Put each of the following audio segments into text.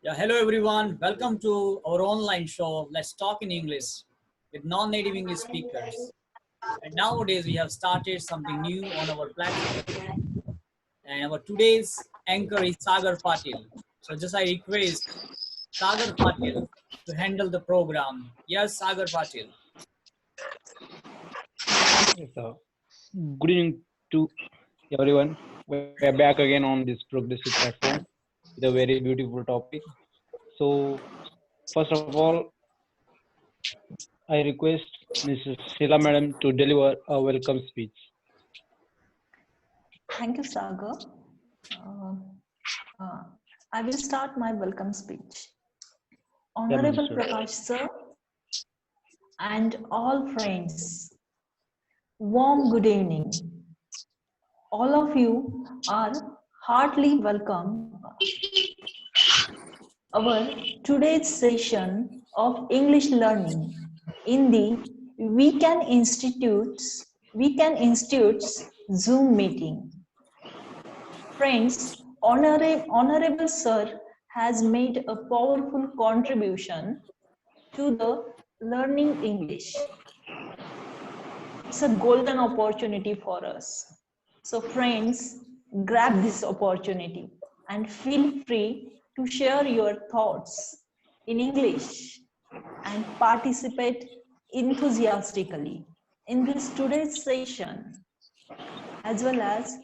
Yeah, hello everyone. Welcome to our online show, Let's Talk in English with non-native English speakers. And nowadays we have started something new on our platform. And our today's anchor is Sagar Patil. So just I request Sagar Patil to handle the program. Yes, Sagar Patil. Yes, good evening to everyone. We are back again on this progressive platform with a very beautiful topic. So, first of all, I request Mrs. Sheila Madam to deliver a welcome speech. Thank you, Sagar. Uh, uh, I will start my welcome speech. Yeah, Honorable Minister. Prakash sir and all friends, warm good evening. All of you are heartily welcome our today's session of English learning in the Weekend Institute's Zoom meeting. Friends, Honorable Sir has made a powerful contribution to the learning English. It's a golden opportunity for us. So friends, grab this opportunity and feel free to share your thoughts in English and participate enthusiastically in this today's session as well as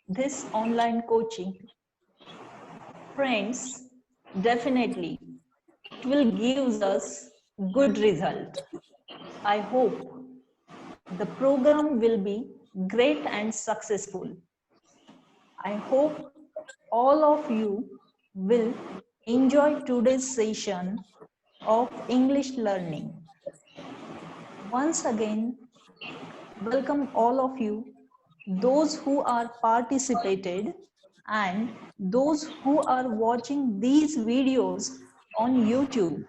this online coaching. Friends, definitely it will give us good result. I hope the program will be great and successful. I hope all of you will enjoy today's session of English learning. Once again, welcome all of you, those who are participated and those who are watching these videos on YouTube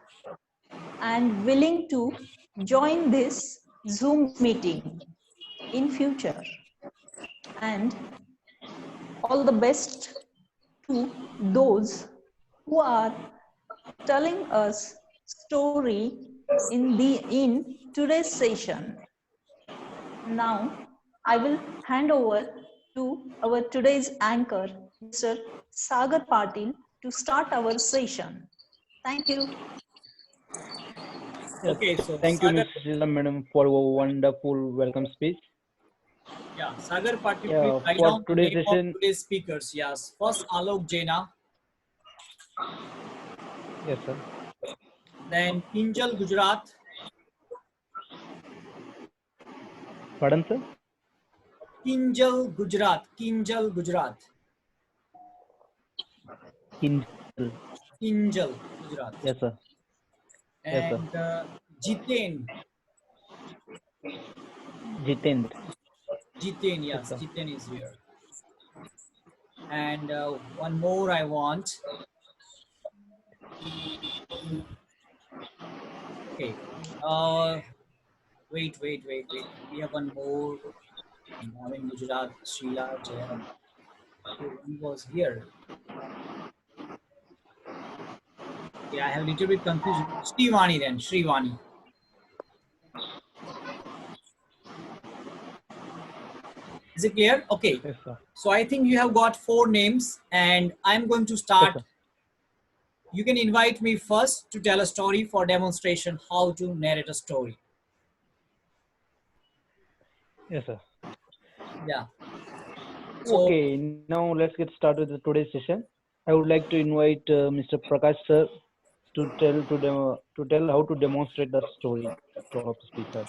and willing to join this Zoom meeting in future. And all the best to those who are telling us story in today's session. Now I will hand over to our today's anchor, Mr. Sagar Patil, to start our session. Thank you. Yeah, Okay, so thank you, Sagar, Mrs. Sheila Madam, for a wonderful welcome speech. yeah, Sagar Patil, please Yeah, write for down the today's name of session, today's speakers. Yes, first Alok Jaina, yes, sir. then Kinjal Gujarat, Pardon, sir? Kinjal Gujarat, Kinjal. Kinjal Gujarat, Yes, sir. Yes, sir. and Jiten, Jitendra. Jiten, Yes, yes, sir. Jiten is here. And one more I want. Okay. Uh, wait. We have one more. In Gujarat, Sheila, Jaya. Okay, one was here. Okay, I have a little bit confusion. Srivani then, Srivani. Is it clear? Okay. Yes, sir. So I think you have got 4 names, and I'm going to Yes, start. sir. You can invite me first to tell a story for demonstration how to narrate a story. Yes, sir. Yeah. So Okay, now let's get started with today's session. I would like to invite Mr. Prakash sir to tell how to demonstrate the story to all of the speakers.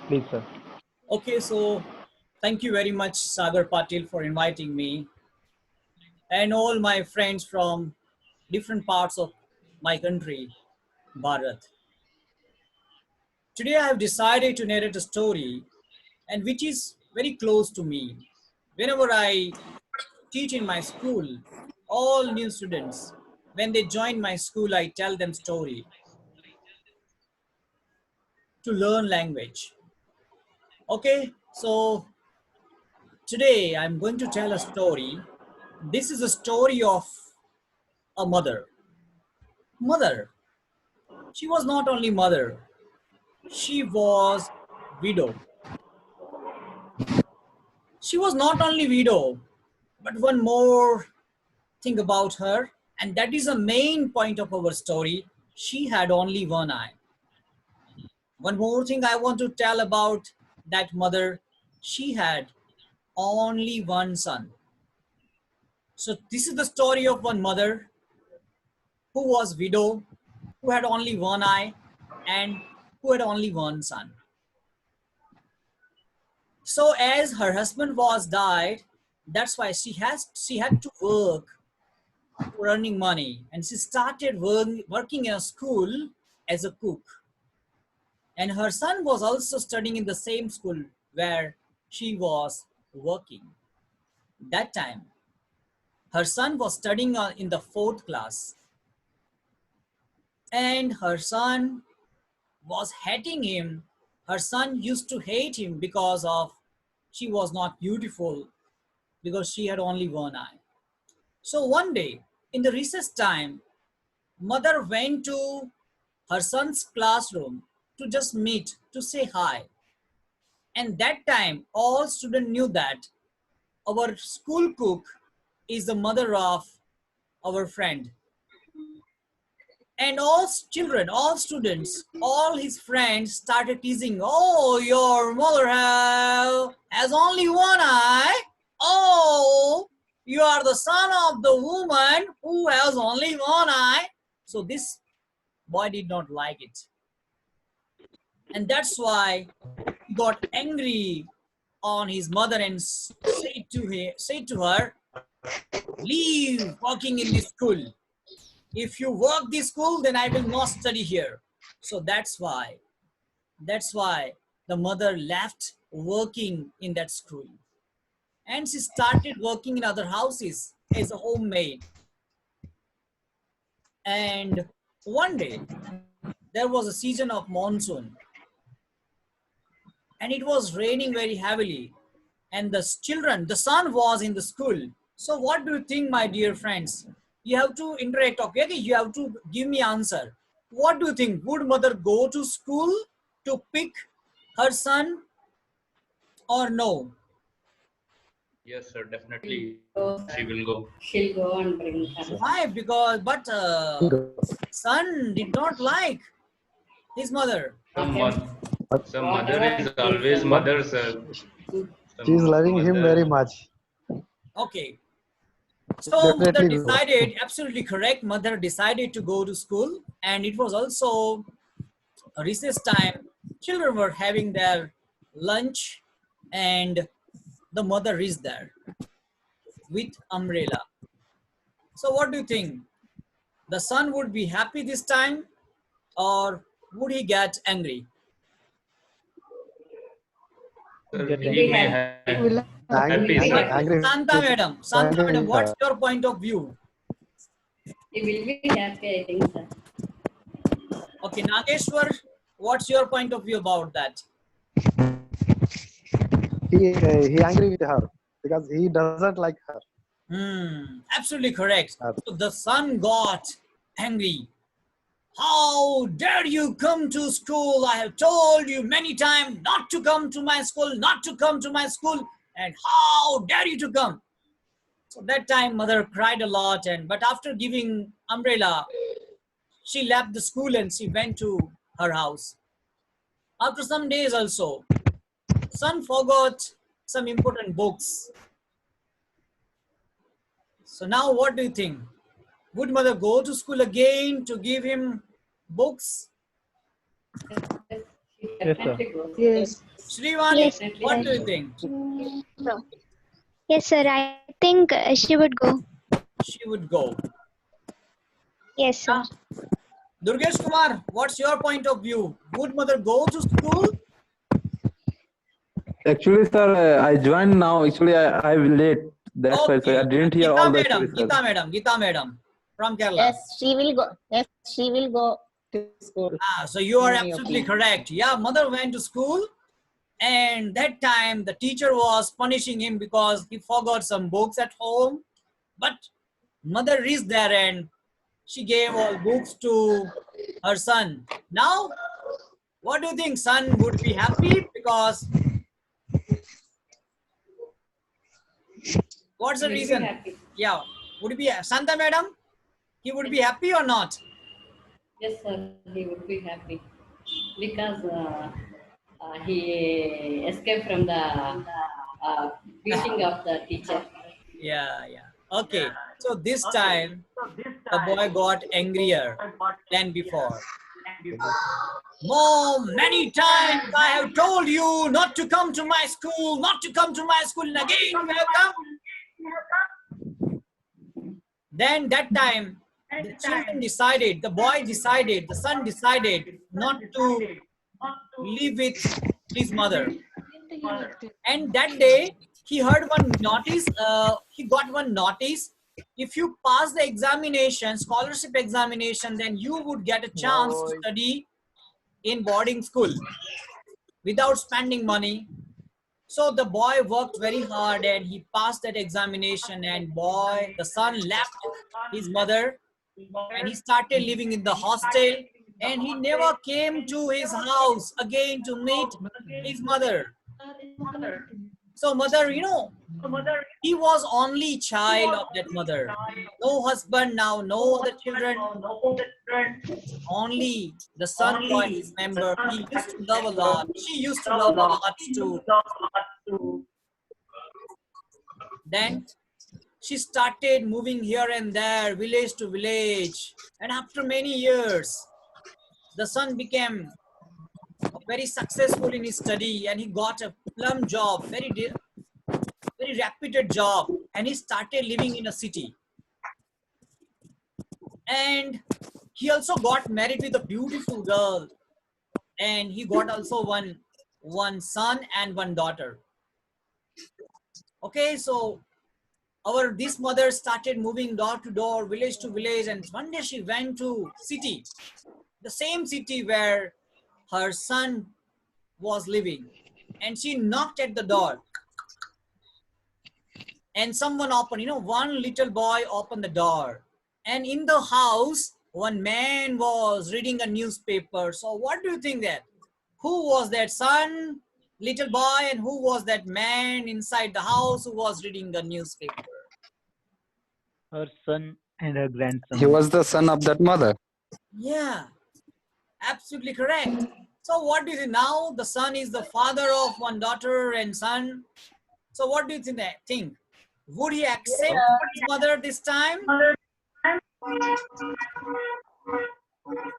Please, sir. okay, so thank you very much, Sagar Patil, for inviting me and all my friends from different parts of my country, Bharat. Today I have decided to narrate a story and which is very close to me. Whenever I teach in my school, all new students, when they join my school, I tell them story to learn language. Okay, so today I'm going to tell a story. This is a story of a mother. Mother. She was not only mother, she was widow. She was not only widow, but one more thing about her, and that is the main point of our story. She had only one eye. One more thing I want to tell about that mother, she had only one son. So this is the story of one mother who was widow, who had only one eye, and who had only one son. So as her husband was died, that's why she had to work for earning money, and she started working in a school as a cook. And her son was also studying in the same school where she was working. That time, her son was studying in the 4th class, and her son was hating him. Her son used to hate him because of she was not beautiful, because she had only one eye. So one day in the recess time, mother went to her son's classroom to just meet, to say hi. And that time all students knew that our school cook is the mother of our friend. And all children, all students, all his friends started teasing, oh, your mother has only one eye. Oh, you are the son of the woman who has only one eye. So this boy did not like it. And that's why he got angry on his mother and said to her, leave working in this school. If you work this school, then I will not study here. So that's why the mother left working in that school. And she started working in other houses as a homemaid. And one day, there was a season of monsoon. And it was raining very heavily. And the son was in the school. So what do you think, my dear friends? You have to interact, okay? You have to give me answer. What do you think? Would mother go to school to pick her son or no? Yes, sir, definitely she will go. She'll go and bring her. Why? But son did not like his mother. Some mother is always mother, sir. She is loving him very much. Okay. So mother Definitely go. decided, absolutely correct, mother decided to go to school, and it was also a recess time. Children were having their lunch, and the mother is there with umbrella. So what do you think? The son would be happy this time, or would he get angry? Sir, Get he may have happy, Angry, sir. angry. Santa madam, what's your point of view? He will be happy, I think, sir. Okay, Nageshwar, what's your point of view about that? He angry with her because he doesn't like her. Absolutely correct. So the son got angry. How dare you come to school? I have told you many times not to come to my school, not to come to my school. And how dare you to come? So that time mother cried a lot, but after giving umbrella, she left the school and she went to her house. After some days also, son forgot some important books. So now what do you think? Would mother go to school again to give him books? Yes, sir. Yes. Shrivani, Yes. what do you think? No. Yes, sir. I think she would go. She would go. Yes, sir. Durgesh Kumar, what's your point of view? Would mother go to school? Actually, sir, I joined now. Actually, I'm late. That's why, sir. I didn't hear all the stories, sir. Geeta madam from Kerala. Yes, she will go. Yes, she will go to school. So you are absolutely correct. Yeah, mother went to school, and that time the teacher was punishing him because he forgot some books at home. But mother is there and she gave all books to her son. Now, what do you think? Son would be happy because what's the He will be reason? happy. Yeah, would it be Santa madam? He would be happy or not? Yes, sir. He would be happy because he escaped from the beating of the teacher. Yeah, yeah. Okay. So this time the boy got angrier than before. Mom, many times I have told you not to come to my school, not to come to my school, and again you have come. Then that time, the children decided, the boy decided, the son decided not to live with his mother. And that day, he heard one notice, he got one notice. If you pass the examination, scholarship examination, then you would get a chance to study in boarding school without spending money. So the boy worked very hard and he passed that examination, and boy, the son left his mother and he started living in the hostel, and he never came to his house again to meet his mother. So mother, he was only child of that mother. No husband now, no other children. Only the son was his member. He used to love a lot. She used to love a lot too. Then she started moving here and there, village to village. And after many years, the son became very successful in his study and he got a plum job, very reputed job. And he started living in a city. And he also got married with a beautiful girl. And he got also one son and one daughter. Okay, so this mother started moving door to door, village to village, and one day she went to city, the same city where her son was living, and she knocked at the door, and someone opened, one little boy opened the door, and in the house, one man was reading a newspaper. So what do you think that? Who was that son, little boy, and who was that man inside the house who was reading the newspaper? Her son and her grandson. He was the son of that mother. Yeah, absolutely correct. So what do you think? Now the son is the father of one daughter and son. So what do you think? Would he accept his mother this time?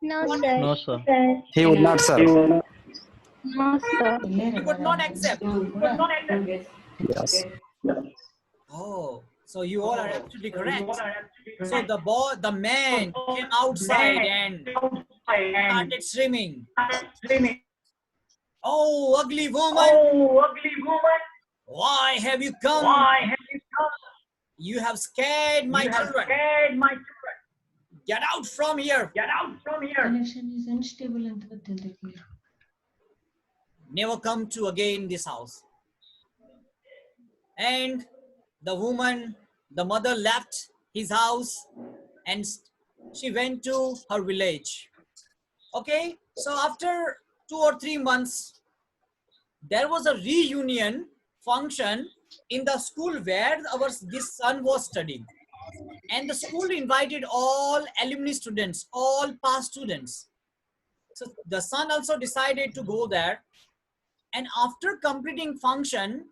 No, sir. No, sir. He would not, sir. No, sir. He would not accept. Yes. Oh, so you all are absolutely correct. So the man came outside and started screaming. Oh, ugly woman! Why have you come? You have scared my children. Get out from here. Connection is unstable and Never come to again this house. And the woman, the mother left his house and she went to her village. Okay, so after 2 or 3 months, there was a reunion function in the school where this son was studying. And the school invited all alumni students, all past students. So the son also decided to go there. And after completing function,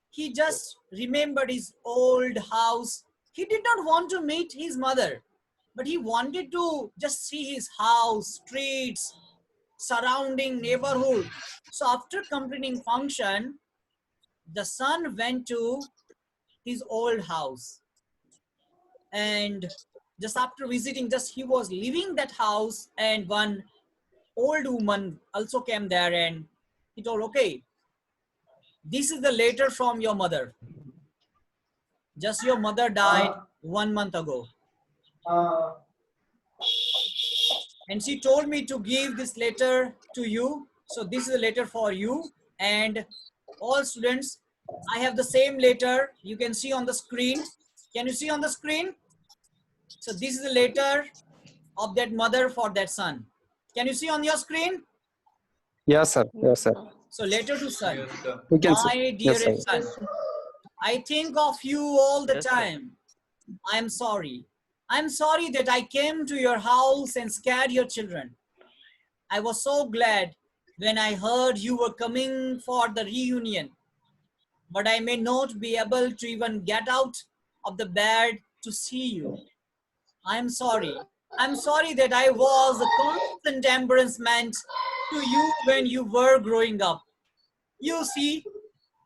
he just remembered his old house. He did not want to meet his mother, but he wanted to just see his house, streets, surrounding neighborhood. So after completing function, the son went to his old house. And just after visiting, he was leaving that house, and one old woman also came there and he told, okay, this is the letter from your mother. Just your mother died 1 month ago. And she told me to give this letter to you. So this is a letter for you and all students. I have the same letter. You can see on the screen. Can you see on the screen? So this is the letter of that mother for that son. Can you see on your screen? Yes, sir. Yes, sir. So letter to son. Yes, sir. We can see. My Yes, sir. dearest son, I think of you all the time. I am sorry. I'm sorry that I came to your house and scared your children. I was so glad when I heard you were coming for the reunion, but I may not be able to even get out of the bed to see you. I'm sorry. I'm sorry that I was a constant embarrassment to you when you were growing up. You see,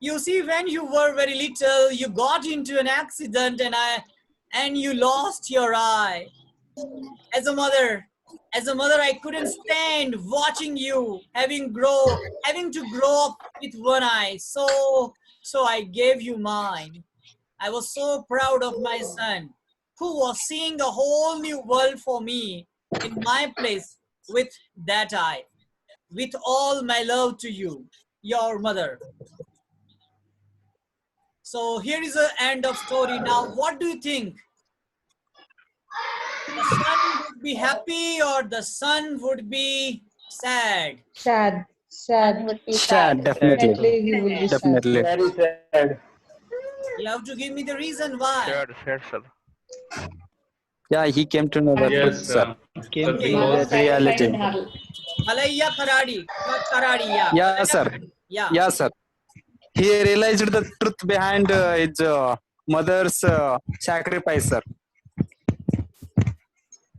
when you were very little, you got into an accident and you lost your eye. As a mother, I couldn't stand watching you having to grow up with one eye. So I gave you mine. I was so proud of my son, who was seeing a whole new world for me in my place with that eye. With all my love to you, your mother. So here is the end of story. Now, what do you think? The son would be happy or the son would be sad? Sad. Sad Sad. would be Sad, sad. definitely. Definitely he will be sad. Definitely. Very sad. You have to give me the reason why. Sad, sir. Yeah, he came to know the truth, Yes, sir. Came to Okay. know Mother that Reality. sacrificed her. Malaya Karadi. Karadi, yeah. Yeah, sir. Yeah. Yeah, sir. He realized the truth behind his mother's sacrifice, sir.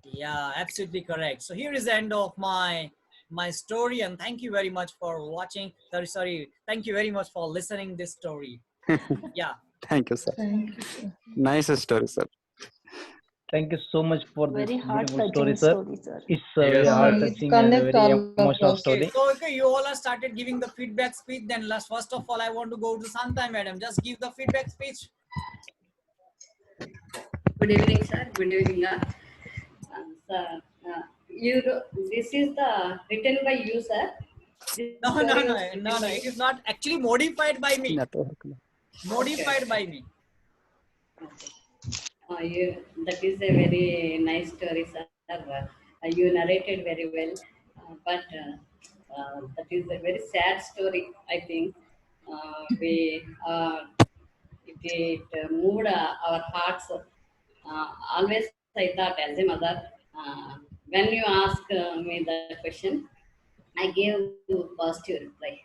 Yeah, absolutely correct. So here is the end of my story, and thank you very much for watching. Sorry, thank you very much for listening this story. Yeah. Thank you, sir. Thank you, sir. Nice story, sir. thank you so much for this Very beautiful story, heart-touching sir. story, sir. It's a very Yes, heart sir. It touching and a connect very all of emotional us. Okay, story. so okay, you all are started giving the feedback speech. Then first of all, I want to go to Santa madam. Just give the feedback speech. Good evening, sir. Good evening. Sir, this is the written by you, sir. This No, no, story no, was written no, no. by It you. is not actually modified by me. Network. Modified by me. That is a very nice story, sir. You narrated very well, but that is a very sad story. I think it moved our hearts. Always I thought as a mother, when you ask me that question, I gave you positive reply.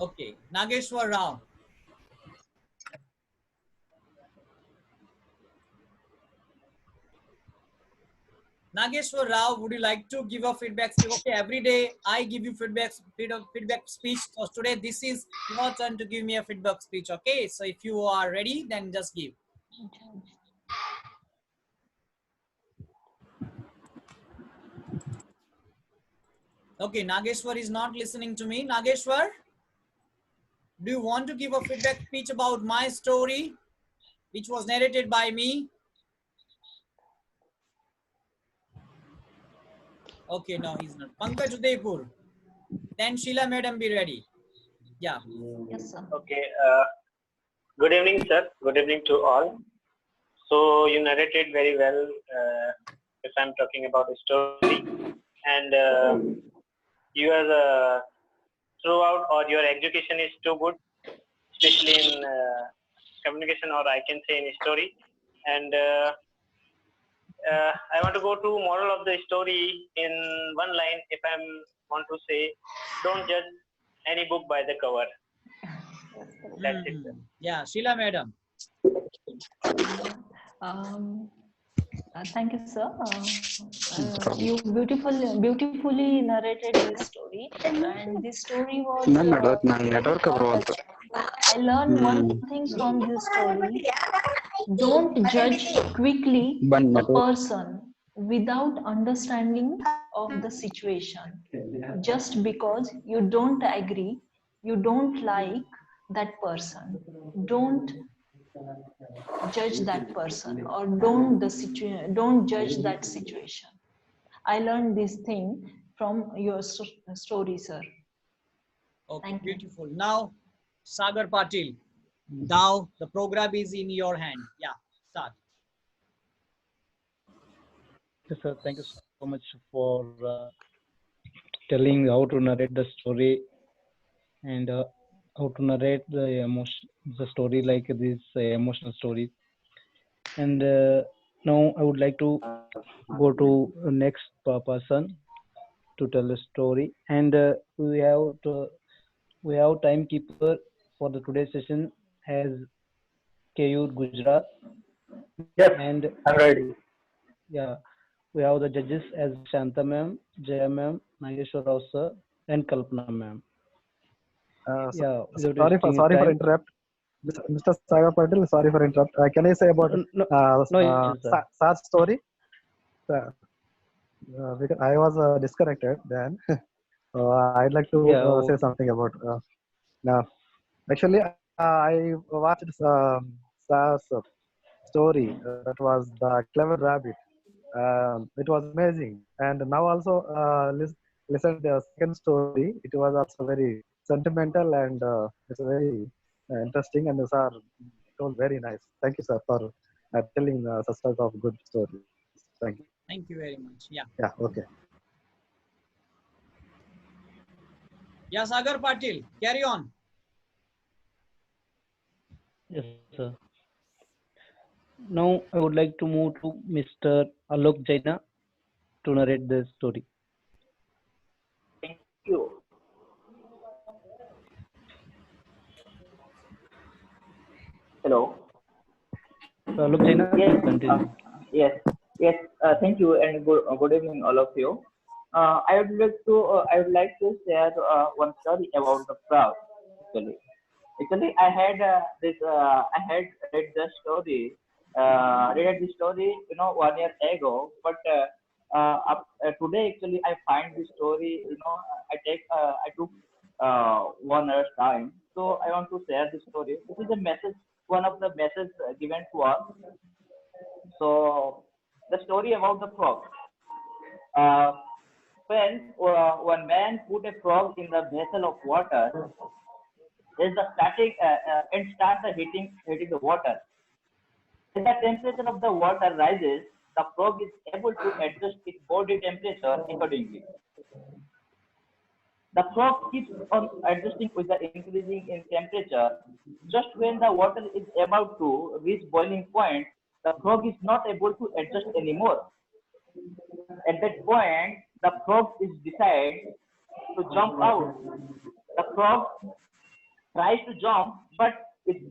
Okay, Nageshwar Rao. Nageshwar Rao, would you like to give a feedback speech? Okay, every day I give you feedback speech. So today this is your turn to give me a feedback speech. Okay, so if you are ready, then just give. Okay, Nageshwar is not listening to me. Nageshwar, do you want to give a feedback speech about my story, which was narrated by me? Okay, no, he's not. Pankaj Udaipur. Then Sheila madam, be ready. Yeah. Yes, sir. Okay. Good evening, sir. Good evening to all. So you narrated very well. If I'm talking about a story, and you are throughout, or your education is too good, especially in communication, or I can say in story. And I want to go to moral of the story in one line. If I want to say, don't judge any book by the cover. That's it, sir. Yeah, Sheila madam. Thank you, sir. You beautifully narrated this story, and this story was. Network I learned one thing from this story: don't judge quickly a person without understanding of the situation. Just because you don't agree, you don't like that person, don't judge that person, or don't judge that situation. I learned this thing from your story, sir. Okay, Thank you. beautiful. Now, Sagar Patil. Now the program is in your hand. Yeah, start. Yes, sir. Thank you so much for telling how to narrate the story and how to narrate the story like this emotional story. And now I would like to go to the next person to tell the story. And we have timekeeper for the today's session as Kayur Gujarat. Yes, And I'm ready. yeah, we have the judges as Shanta ma'am, Jaya ma'am, Nageshwar Rao sir, and Kalpana ma'am. Yeah, without wasting Sorry for time. interrupt, Mr. Sagar Patel. Sorry for interrupt. Can I say about No issues, sir. Sar's story? Because I was disconnected then. I'd like to Yeah, say okay. something about. Now, actually, I watched Sar's story. That was the clever rabbit. It was amazing. And now also listen the second story. It was also very sentimental and it's very interesting. And sir told very nice. Thank you, sir, for telling such type of good stories. Thank you. Thank you very much. Yeah. Yeah. Okay. Yeah, Sagar Patil, carry on. Yes, sir. Now I would like to move to Mr. Alok Jaina to narrate the story. Thank you. Hello. Alok Jaina, Yes. please continue. Yes. Yes. Thank you and good evening, all of you. I would like to share one story about the frog. Actually, I had I had read the story, read the story, 1 year ago. But today, actually, I find the story. I took 1 hour's time. So I want to share the story. This is a message, one of the messages given to us. So the story about the frog. Uh, when one man put a frog in the vessel of water, is the static and start the heating the water. As the temperature of the water rises, the frog is able to adjust its body temperature accordingly. The frog keeps on adjusting with the increasing in temperature. Just when the water is about to reach boiling point, the frog is not able to adjust anymore. At that point, the frog is decide to jump out. The frog tries to jump, but it's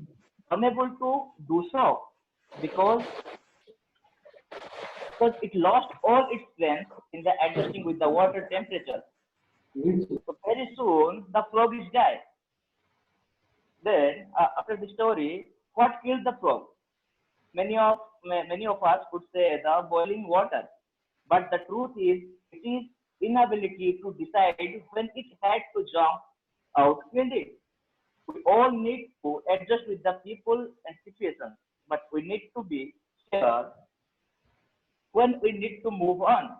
unable to do so because it lost all its strength in the adjusting with the water temperature. So very soon the frog is dead. Then after the story, what killed the frog? Many of us could say the boiling water, but the truth is it is inability to decide when it had to jump out killed it. We all need to adjust with the people and situations, but we need to be sure when we need to move on.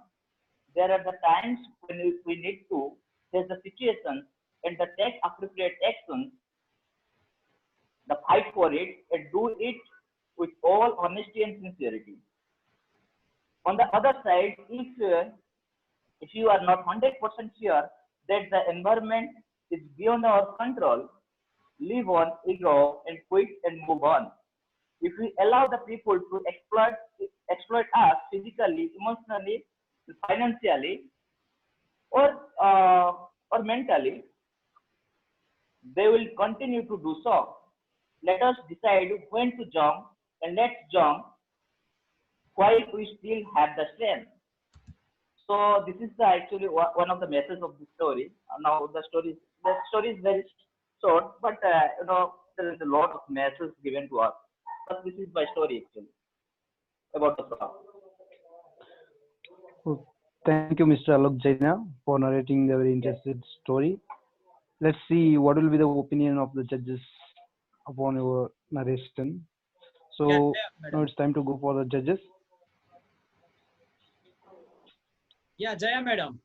There are the times when we need to face the situations and the take appropriate actions, the fight for it, and do it with all honesty and sincerity. On the other side, if you are not 100% sure that the environment is beyond our control, leave on ego and quit and move on. If we allow the people to exploit us physically, emotionally, financially, or or mentally, they will continue to do so. Let us decide when to jump, and let's jump while we still have the strength. So this is actually one of the messages of the story. Now the story is very short, but there is a lot of messages given to us. But this is my story actually about the frog. Oh, thank you, Mr. Alok Jaina, for narrating the very interesting story. Let's see what will be the opinion of the judges upon your narration. So now it's time to go for the judges. Yeah, Jaya madam.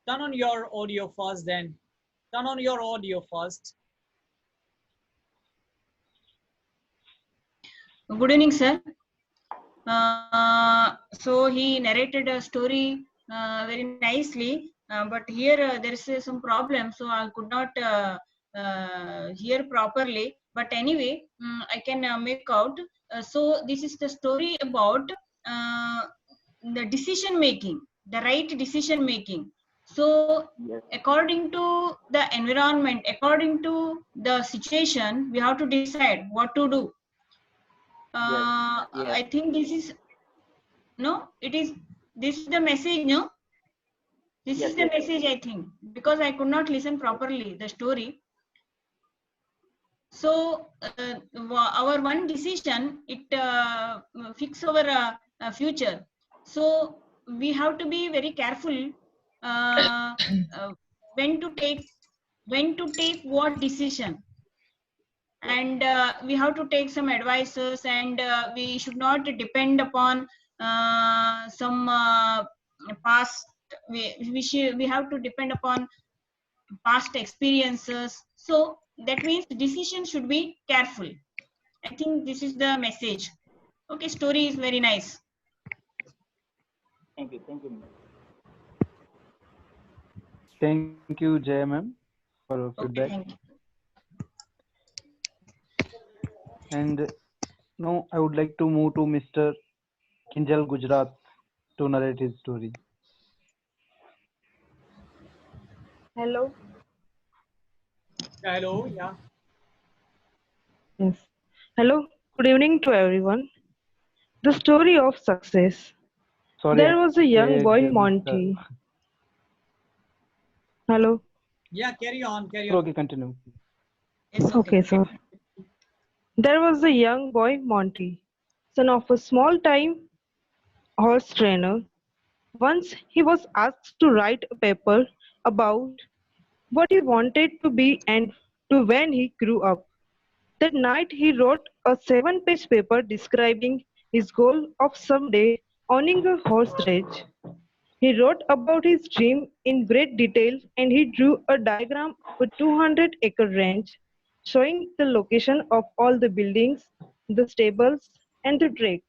Turn on your audio first, then. Turn on your audio first. Good evening, sir. So he narrated a story very nicely, but here there is some problem, so I could not hear properly. But anyway, I can make out. So this is the story about uh, the decision making, the right decision making. So according to the environment, according to the situation, we have to decide what to do. I think this is no, it is this is the message, no? This is the message, I think, because I could not listen properly the story. So our one decision, it fix our future. So we have to be very careful uh, when to take what decision, and we have to take some advices, and we should not depend upon some past. We have to depend upon past experiences. So that means decision should be careful. I think this is the message. Okay, story is very nice. Thank you. Thank you. Thank you, Jay ma'am, for your Okay, feedback. thank you. And now I would like to move to Mr. Kinjal Gujarat to narrate his story. Hello. Hello, yeah. Yes. Hello. Good evening to everyone. The story of success. Sorry, There was a young I boy, just missed the. Monty. Hello. Yeah, carry on, carry on. Okay, continue. It's Okay, sir. There was a young boy, Monty, son of a small-time horse trainer. Once he was asked to write a paper about what he wanted to be and to when he grew up. That night he wrote a 7-page paper describing his goal of someday owning a horse ranch. He wrote about his dream in great detail and he drew a diagram of a 200-acre ranch showing the location of all the buildings, the stables, and the track.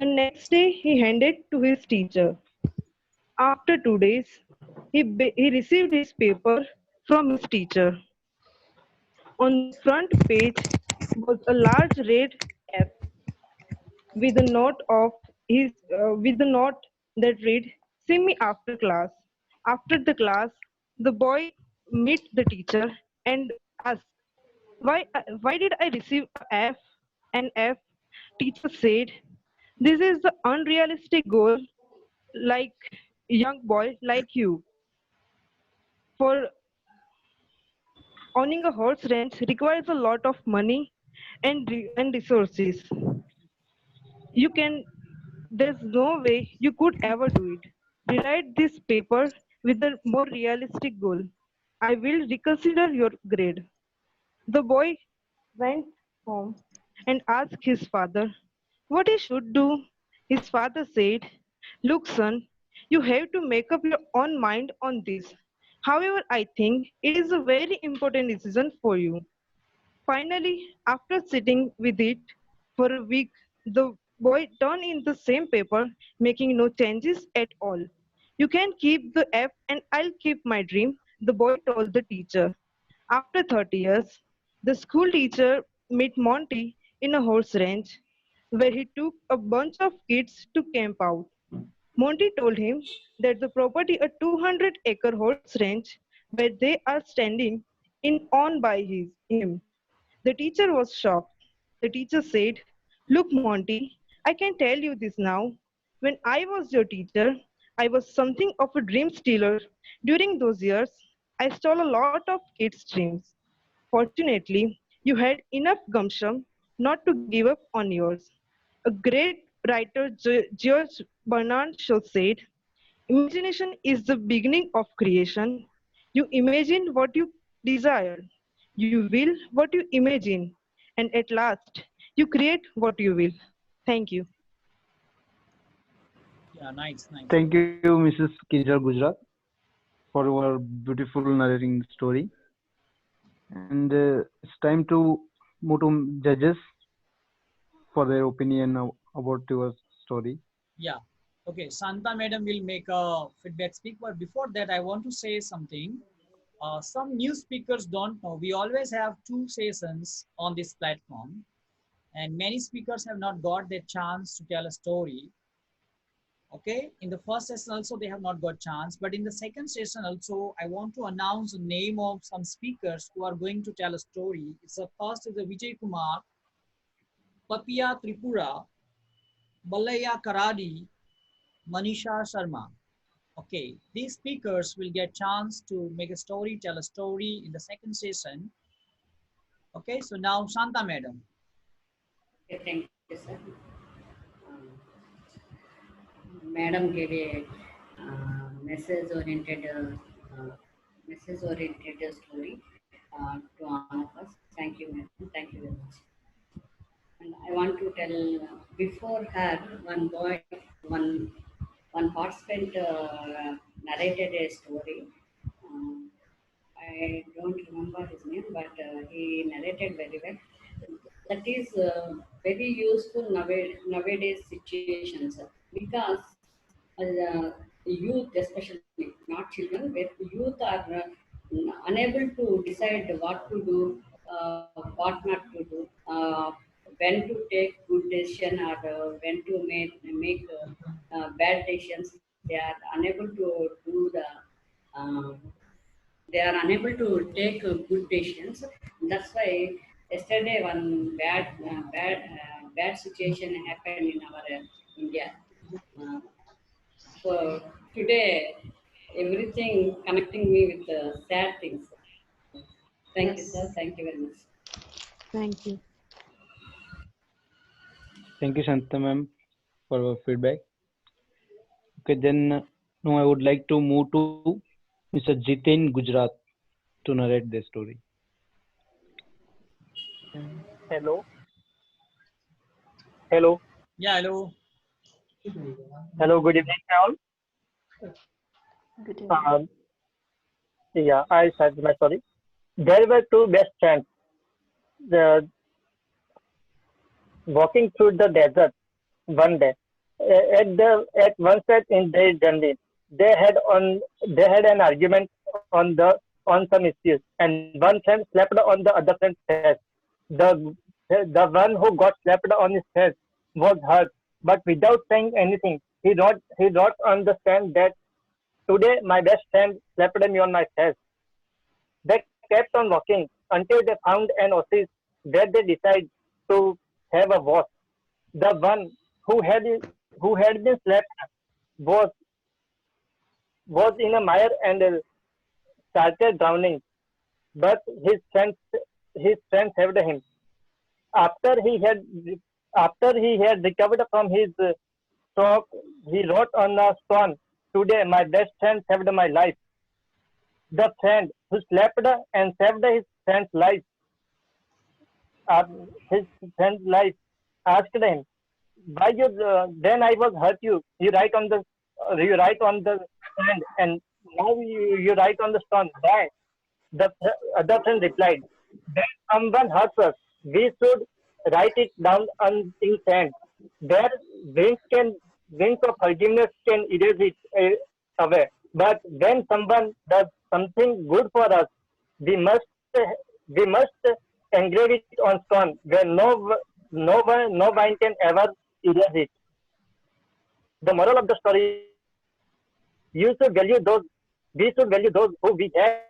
The next day he handed to his teacher. After 2 days, he received his paper from his teacher. On the front page was a large red F with a note that read, "See me after class." After the class, the boy met the teacher and asked, "Why did I receive an F?" Teacher said, "This is the unrealistic goal, like young boy like you. For owning a horse ranch requires a lot of money and resources. You can There's no way you could ever do it. Rewrite this paper with a more realistic goal. I will reconsider your grade." The boy went home and asked his father what he should do. His father said, "Look, son, you have to make up your own mind on this. However, I think it is a very important decision for you." Finally, after sitting with it for a week, the boy turned in the same paper, making no changes at all. "You can keep the F and I'll keep my dream," the boy told the teacher. After 30 years, the school teacher met Monty in a horse ranch where he took a bunch of kids to camp out. Monty told him that the property, a 200-acre horse ranch where they are standing, in owned by him. The teacher was shocked. The teacher said, "Look, Monty, I can tell you this now. When I was your teacher, I was something of a dream stealer. During those years, I stole a lot of kids' dreams. Fortunately, you had enough gumption not to give up on yours." A great writer, George Bernard Shaw said, "Imagination is the beginning of creation. You imagine what you desire. You will what you imagine. And at last, you create what you will." Thank you. Yeah, nice, nice. Thank you, Mrs. Kinjal Gujarat, for your beautiful narrating story. And it's time to move to judges. for their opinion about your story. Yeah. Okay. Santa Madam will make a feedback speak, but before that, I want to say something. Some new speakers don't know. We always have 2 sessions on this platform, and many speakers have not got their chance to tell a story. Okay, in the first session also they have not got chance, but in the second session also I want to announce the name of some speakers who are going to tell a story. It's the first is the Vijay Kumar, Papia Tripura, Balaya Karadi, Manisha Sharma. Okay, these speakers will get chance to make a story, tell a story in the second session. Okay, so now Shanta Madam. Okay, thank you, sir. Madam gave a message-oriented story to all of us. Thank you, madam. Thank you very much. And I want to tell before her, one boy, one participant narrated a story. I don't remember his name, but he narrated very well. That is very useful nowadays situations because youth, especially not children, but youth are unable to decide what to do, what not to do, when to take good decision or when to make bad decisions. They are unable to do the. Uh, they are unable to take good decisions. That's why yesterday one bad situation happened in our India. Uh, so today everything connecting me with sad things. Thank you, sir. Thank you very much. Thank you. Thank you, Shanta ma'am, for your feedback. Okay, then now I would like to move to Mr. Jiten Gujarat to narrate the story. Hello. Hello. Yeah, hello. Hello. Good evening, all. Good evening. Yeah, I start my story. There were two best friends. The walking through the desert one day. At one stage in their journey, they had on they had an argument on some issues, and one friend slept on the other friend's chest. The the one who got slapped on his chest was hurt, but without saying anything, he wrote on the stand that today my best friend slapped me on my chest. They kept on walking until they found an oasis where they decided to have a wash. The one who had who had been slapped was was in a mire and started drowning, but his friend saved him. After he had after he had recovered from his stroke, he wrote on a stone, "Today my best friend saved my life." The friend who slept and saved life, uh, his friend's life, asked him, "Why you? Then I was hurt you. You write on the sand, and now you write on the stone. Why?" The other friend replied, "When someone hurts us, we should write it down on in sand. Their wings can wings of forgiveness can erase it away. But when someone does something good for us, we must we must engrave it on stone where no wine can ever erase it." The moral of the story is you should value those we should value those who we have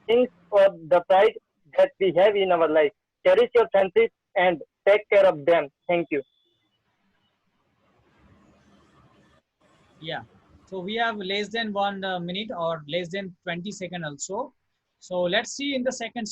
things or the pride that we have in our life. Cherish your friendships and take care of them. Thank you. Yeah. So we have less than 1 minute or less than 20 seconds also. So let's see in the second